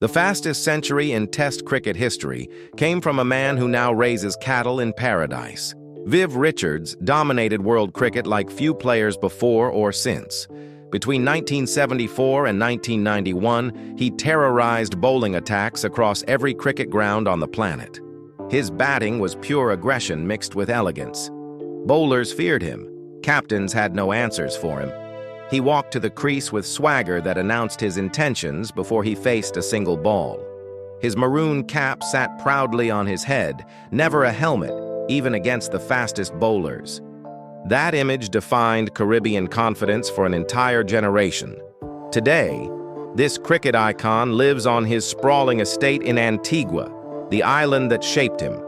The fastest century in Test cricket history came from a man who now raises cattle in paradise. Viv Richards dominated world cricket like few players before or since. Between 1974 and 1991, he terrorized bowling attacks across every cricket ground on the planet. His batting was pure aggression mixed with elegance. Bowlers feared him. Captains had no answers for him. He walked to the crease with swagger that announced his intentions before he faced a single ball. His maroon cap sat proudly on his head, never a helmet, even against the fastest bowlers. That image defined Caribbean confidence for an entire generation. Today, this cricket icon lives on his sprawling estate in Antigua, the island that shaped him.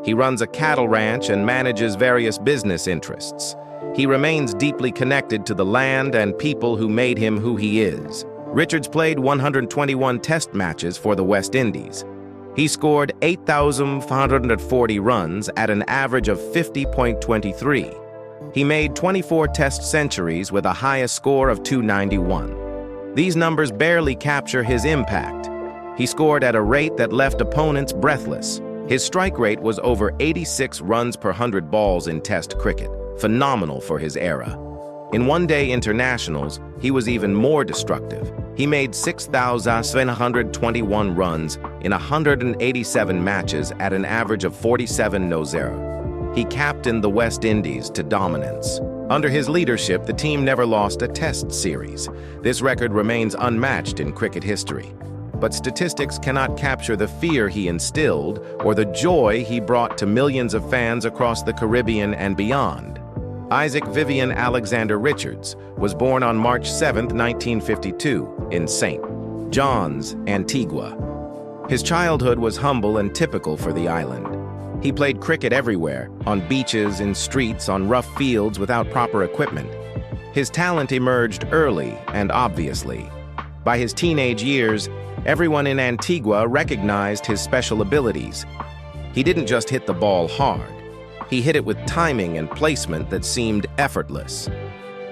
He runs a cattle ranch and manages various business interests. He remains deeply connected to the land and people who made him who he is. Richards played 121 test matches for the West Indies. He scored 8,540 runs at an average of 50.23. He made 24 test centuries with a highest score of 291. These numbers barely capture his impact. He scored at a rate that left opponents breathless. His strike rate was over 86 runs per 100 balls in test cricket, phenomenal for his era. In one-day internationals, he was even more destructive. He made 6,721 runs in 187 matches at an average of 47.0. He captained the West Indies to dominance. Under his leadership, the team never lost a test series. This record remains unmatched in cricket history. But statistics cannot capture the fear he instilled or the joy he brought to millions of fans across the Caribbean and beyond. Isaac Vivian Alexander Richards was born on March 7, 1952, in St. John's, Antigua. His childhood was humble and typical for the island. He played cricket everywhere, on beaches, in streets, on rough fields without proper equipment. His talent emerged early and obviously. By his teenage years, everyone in Antigua recognized his special abilities. He didn't just hit the ball hard. He hit it with timing and placement that seemed effortless.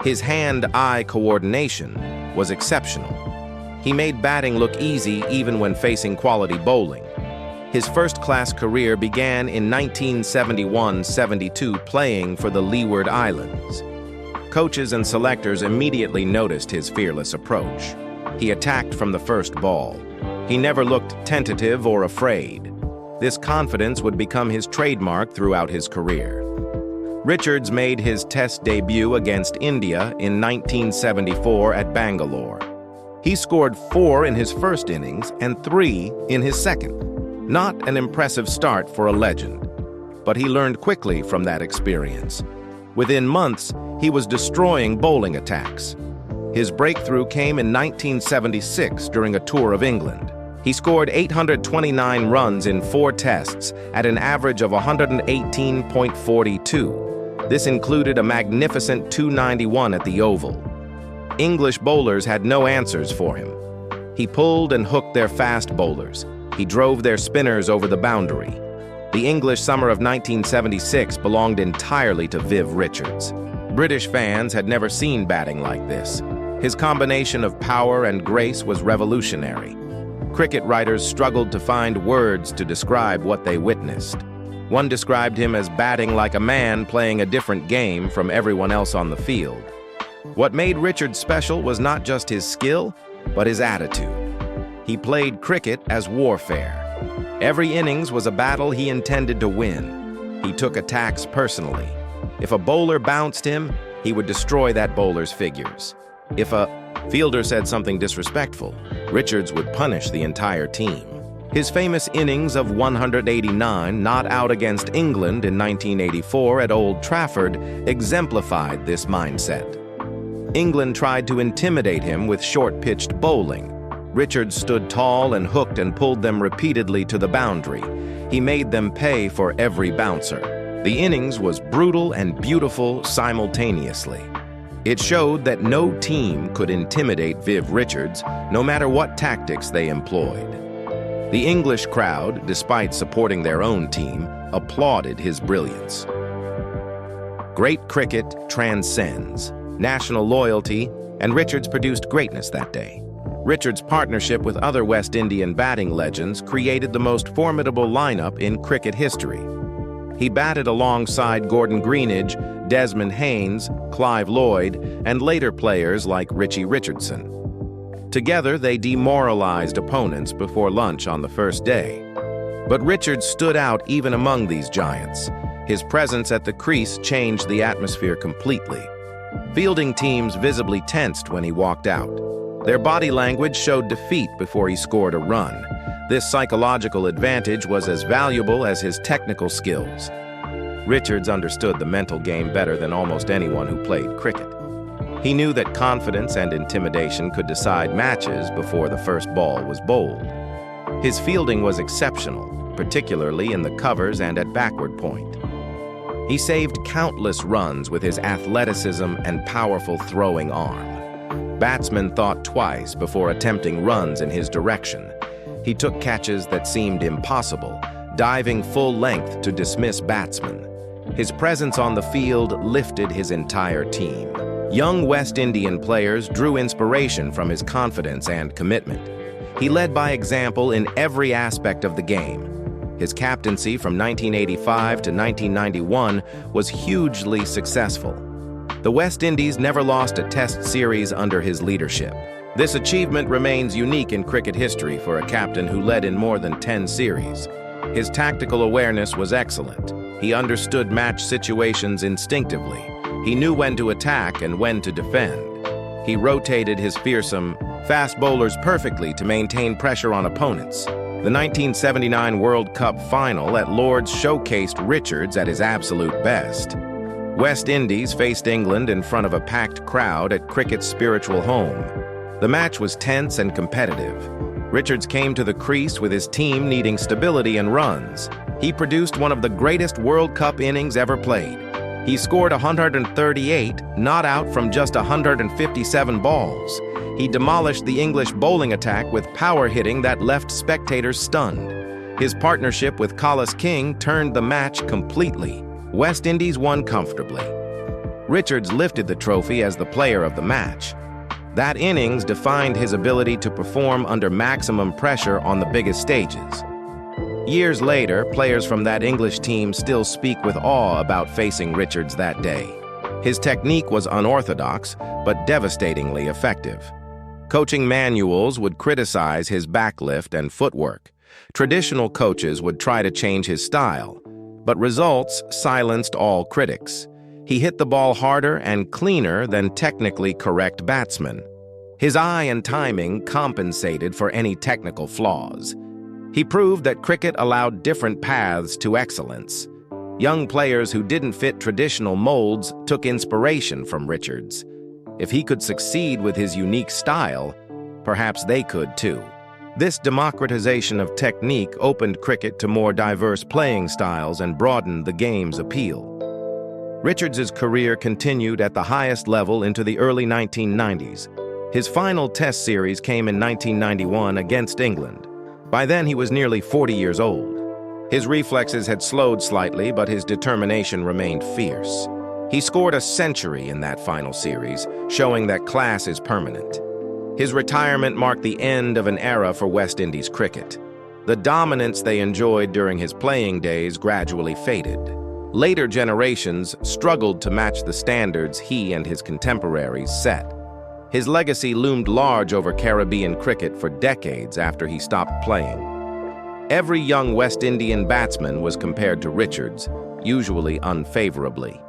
His hand-eye coordination was exceptional. He made batting look easy even when facing quality bowling. His first-class career began in 1971-72 playing for the Leeward Islands. Coaches and selectors immediately noticed his fearless approach. He attacked from the first ball. He never looked tentative or afraid. This confidence would become his trademark throughout his career. Richards made his test debut against India in 1974 at Bangalore. He scored 4 in his first innings and 3 in his second. Not an impressive start for a legend, but he learned quickly from that experience. Within months, he was destroying bowling attacks. His breakthrough came in 1976 during a tour of England. He scored 829 runs in 4 tests at an average of 118.42. This included a magnificent 291 at the Oval. English bowlers had no answers for him. He pulled and hooked their fast bowlers. He drove their spinners over the boundary. The English summer of 1976 belonged entirely to Viv Richards. British fans had never seen batting like this. His combination of power and grace was revolutionary. Cricket writers struggled to find words to describe what they witnessed. One described him as batting like a man playing a different game from everyone else on the field. What made Richards special was not just his skill, but his attitude. He played cricket as warfare. Every innings was a battle he intended to win. He took attacks personally. If a bowler bounced him, he would destroy that bowler's figures. If a fielder said something disrespectful, Richards would punish the entire team. His famous innings of 189 not out against England in 1984 at Old Trafford exemplified this mindset. England tried to intimidate him with short-pitched bowling. Richards stood tall and hooked and pulled them repeatedly to the boundary. He made them pay for every bouncer. The innings was brutal and beautiful simultaneously. It showed that no team could intimidate Viv Richards, no matter what tactics they employed. The English crowd, despite supporting their own team, applauded his brilliance. Great cricket transcends national loyalty, and Richards produced greatness that day. Richards' partnership with other West Indian batting legends created the most formidable lineup in cricket history. He batted alongside Gordon Greenidge, Desmond Haynes, Clive Lloyd, and later players like Richie Richardson. Together, they demoralized opponents before lunch on the first day. But Richards stood out even among these giants. His presence at the crease changed the atmosphere completely. Fielding teams visibly tensed when he walked out. Their body language showed defeat before he scored a run. This psychological advantage was as valuable as his technical skills. Richards understood the mental game better than almost anyone who played cricket. He knew that confidence and intimidation could decide matches before the first ball was bowled. His fielding was exceptional, particularly in the covers and at backward point. He saved countless runs with his athleticism and powerful throwing arm. Batsmen thought twice before attempting runs in his direction. He took catches that seemed impossible, diving full length to dismiss batsmen. His presence on the field lifted his entire team. Young West Indian players drew inspiration from his confidence and commitment. He led by example in every aspect of the game. His captaincy from 1985 to 1991 was hugely successful. The West Indies never lost a Test series under his leadership. This achievement remains unique in cricket history for a captain who led in more than 10 series. His tactical awareness was excellent. He understood match situations instinctively. He knew when to attack and when to defend. He rotated his fearsome, fast bowlers perfectly to maintain pressure on opponents. The 1979 World Cup final at Lord's showcased Richards at his absolute best. West Indies faced England in front of a packed crowd at cricket's spiritual home. The match was tense and competitive. Richards came to the crease with his team needing stability and runs. He produced one of the greatest World Cup innings ever played. He scored 138, not out from just 157 balls. He demolished the English bowling attack with power hitting that left spectators stunned. His partnership with Collis King turned the match completely. West Indies won comfortably. Richards lifted the trophy as the player of the match. That innings defined his ability to perform under maximum pressure on the biggest stages. Years later, players from that English team still speak with awe about facing Richards that day. His technique was unorthodox, but devastatingly effective. Coaching manuals would criticize his backlift and footwork. Traditional coaches would try to change his style, but results silenced all critics. He hit the ball harder and cleaner than technically correct batsmen. His eye and timing compensated for any technical flaws. He proved that cricket allowed different paths to excellence. Young players who didn't fit traditional molds took inspiration from Richards. If he could succeed with his unique style, perhaps they could too. This democratization of technique opened cricket to more diverse playing styles and broadened the game's appeal. Richards' career continued at the highest level into the early 1990s. His final Test series came in 1991 against England. By then, he was nearly 40 years old. His reflexes had slowed slightly, but his determination remained fierce. He scored a century in that final series, showing that class is permanent. His retirement marked the end of an era for West Indies cricket. The dominance they enjoyed during his playing days gradually faded. Later generations struggled to match the standards he and his contemporaries set. His legacy loomed large over Caribbean cricket for decades after he stopped playing. Every young West Indian batsman was compared to Richards, usually unfavorably.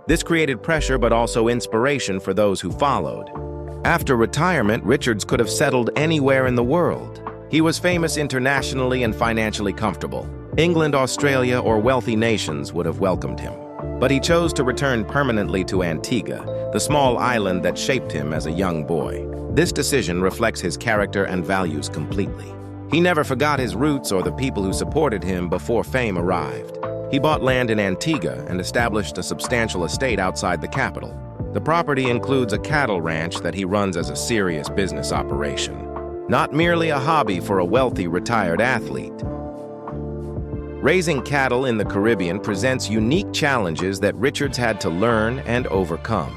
This created pressure but also inspiration for those who followed. After retirement, Richards could have settled anywhere in the world. He was famous internationally and financially comfortable. England, Australia, or wealthy nations would have welcomed him. But he chose to return permanently to Antigua, the small island that shaped him as a young boy. This decision reflects his character and values completely. He never forgot his roots or the people who supported him before fame arrived. He bought land in Antigua and established a substantial estate outside the capital. The property includes a cattle ranch that he runs as a serious business operation, not merely a hobby for a wealthy retired athlete. Raising cattle in the Caribbean presents unique challenges that Richards had to learn and overcome.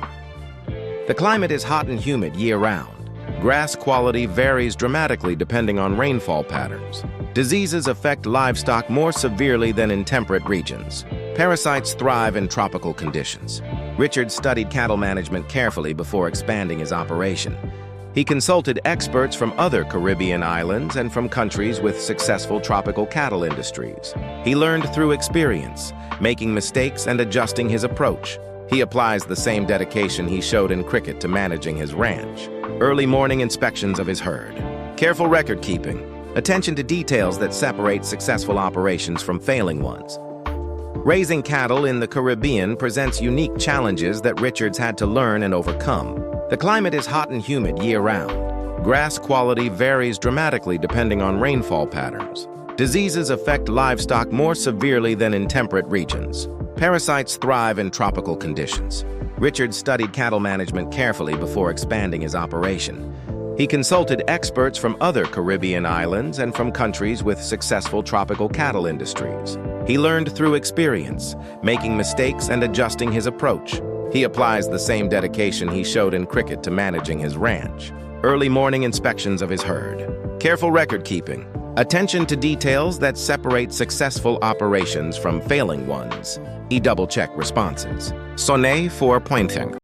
The climate is hot and humid year-round. Grass quality varies dramatically depending on rainfall patterns. Diseases affect livestock more severely than in temperate regions. Parasites thrive in tropical conditions. Richards studied cattle management carefully before expanding his operation. He consulted experts from other Caribbean islands and from countries with successful tropical cattle industries. He learned through experience, making mistakes and adjusting his approach. He applies the same dedication he showed in cricket to managing his ranch. Early morning inspections of his herd. Careful record keeping. Attention to details that separate successful operations from failing ones. Raising cattle in the Caribbean presents unique challenges that Richards had to learn and overcome. The climate is hot and humid year-round. Grass quality varies dramatically depending on rainfall patterns. Diseases affect livestock more severely than in temperate regions. Parasites thrive in tropical conditions. Richards studied cattle management carefully before expanding his operation. He consulted experts from other Caribbean islands and from countries with successful tropical cattle industries. He learned through experience, making mistakes and adjusting his approach. He applies the same dedication he showed in cricket to managing his ranch. Early morning inspections of his herd. Careful record keeping. Attention to details that separate successful operations from failing ones. He double-check responses. Sonnet for pointing.